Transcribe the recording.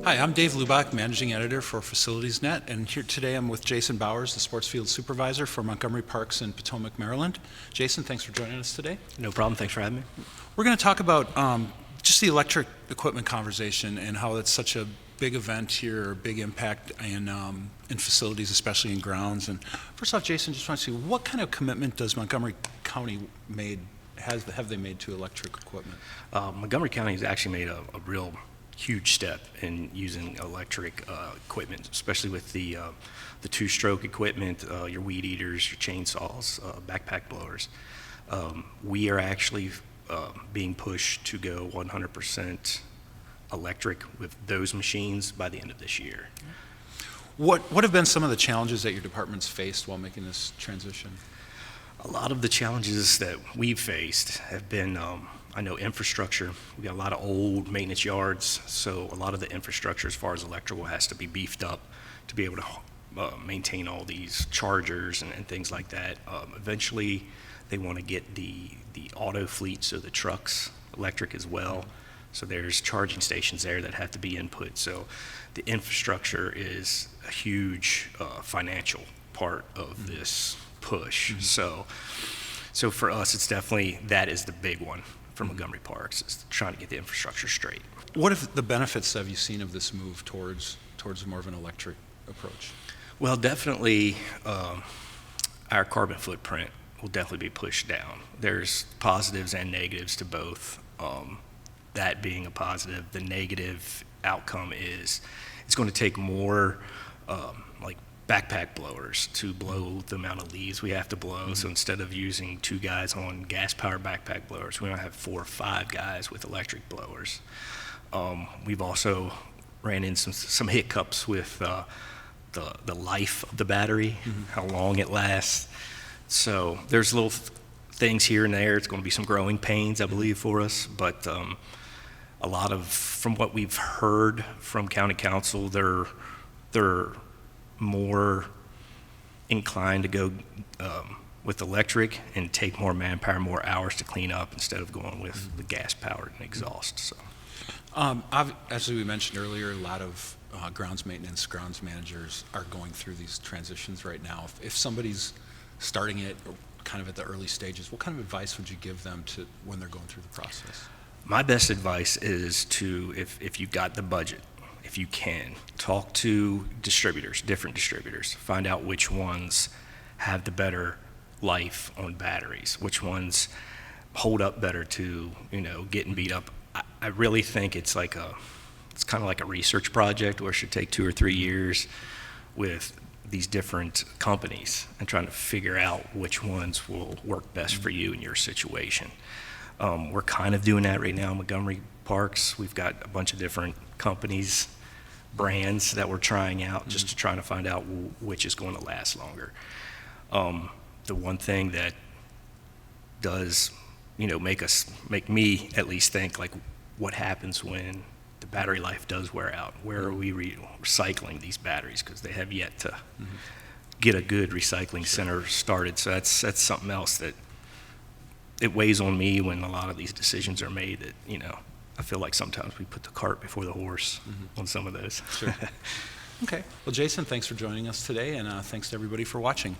Hi, I'm Dave Lubach, Managing Editor for FacilitiesNet, and here today I'm with Jason Bowers, the Sports Field Supervisor for Montgomery Parks in Potomac, Maryland. Jason, thanks for joining us today. No problem. Thanks for having me. We're going to talk about just the electric equipment conversation and how it's such a big event here, or big impact in facilities, especially in grounds. And first off, Jason, just want to see what kind of commitment does Montgomery County have they made to electric equipment? Montgomery County has actually made a real huge step in using electric equipment, especially with the two-stroke equipment, your weed eaters, your chainsaws, backpack blowers. We are actually being pushed to go 100% electric with those machines by the end of this year. What have been some of the challenges that your department's faced while making this transition? A lot of the challenges that we've faced have been, I know, infrastructure. We got a lot of old maintenance yards, so a lot of the infrastructure as far as electrical has to be beefed up to be able to maintain all these chargers and things like that. Eventually, they want to get the auto fleet, so the trucks, electric as well. So there's charging stations there that have to be input. So the infrastructure is a huge financial part of this push. So for us, it's definitely, that is the big one for Montgomery Parks, is trying to get the infrastructure straight. What have the benefits have you seen of this move towards more of an electric approach? Well, definitely our carbon footprint will definitely be pushed down. There's positives and negatives to both. That being a positive, the negative outcome is it's going to take more like backpack blowers to blow the amount of leaves we have to blow. So instead of using 2 guys on gas-powered backpack blowers, we now have 4 or 5 guys with electric blowers. We've also ran into some hiccups with the life of the battery, how long it lasts. So there's little things here and there. It's going to be some growing pains, I believe, for us. But a lot of, from what we've heard from county council, they're more inclined to go with electric and take more manpower, more hours to clean up instead of going with the gas-powered and exhaust. So, as we mentioned earlier, a lot of grounds maintenance, grounds managers are going through these transitions right now. If somebody's starting it kind of at the early stages, what kind of advice would you give them to when they're going through the process? my best advice is to, if you've got the budget, if you can, talk to distributors, different distributors, find out which ones have the better life on batteries, which ones hold up better to, getting beat up. I really think it's kind of like a research project where it should take 2 or 3 years with these different companies and trying to figure out which ones will work best for you in your situation. We're kind of doing that right now in Montgomery Parks. We've got a bunch of different companies, brands that we're trying out just to try to find out which is going to last longer. The one thing that does, make me at least think, like, what happens when the battery life does wear out? Where are we recycling these batteries? Because they have yet to get a good recycling center started. So that's something else that it weighs on me when a lot of these decisions are made, that, I feel like sometimes we put the cart before the horse on some of those. Sure. Okay. Well, Jason, thanks for joining us today, and thanks to everybody for watching.